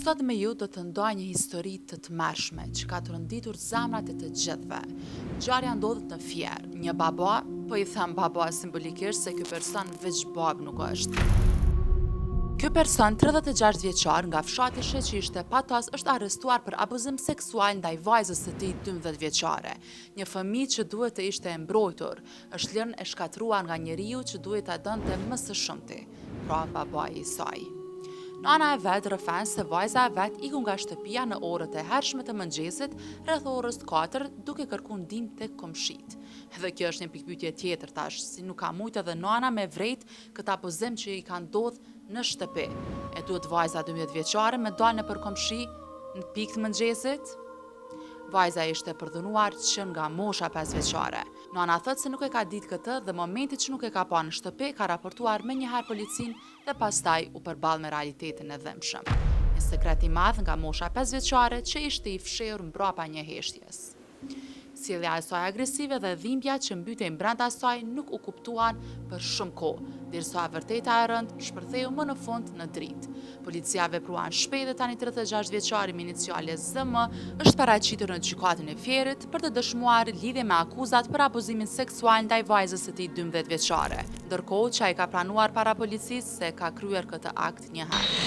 Sot me ju do të ndaj një histori të tmerrshme që ka të rënditur zemrat e të gjithëve. Ngjarja ndodhet në Fier. Një baba, po i them baba simbolikisht se ky person veç bab nuk është. Ky person 36 vjeçar nga fshati që ishte patas është arrestuar për abuzim seksual ndaj vajzës së tij 12 vjeçare. Një fëmijë që duhet të ishte e mbrojtur, është lënë e shkatruar nga njeriu që duhet ta dënte më së shumti, pra babai i saj. Nana e vet rrëfen se vajza e vet iku nga shtëpia në orët e hershme të mëngjesit rreth orës 4 duke kërkuar ndihmë tek komshit. Edhe kjo është një pikpyetje tjetër tash, si nuk ka mujt edhe nana me vrejt këtë abuzim që i ka ndodhur në shtëpi. E duhet vajza 12 vjeçare me dalë nëpër komshi në pikë të mëngjesit? Vajza ishte përdhunuar që nga mosha 5 vjeçare. Nana thot se nuk e ka ditë këtë dhe momentit që nuk e ka pa në shtëpi ka raportuar me njëherë policin dhe pastaj u përball me realitetin e dhimbshëm. Një sekret i madh nga mosha 5 vjeçare që ishte i fshehur mbrapa një heshtjes. Sjellja e saj agresive dhe dhimbja që mbytej brenda saj nuk u kuptuan për shumë kohë, derisa e vërteta e rënd shpërtheu më në fund në dritë. Policia vepruan shpejt dhe tani 36 vjeçari me iniciale ZM është paraqitur në gjykatën e Fierit për të dëshmuar lidhje me akuzat për abuzimin seksual ndaj vajzës së tij 12 vjeçare, ndërkohë që ai ka pranuar para policisë se ka kryer këtë akt një herë.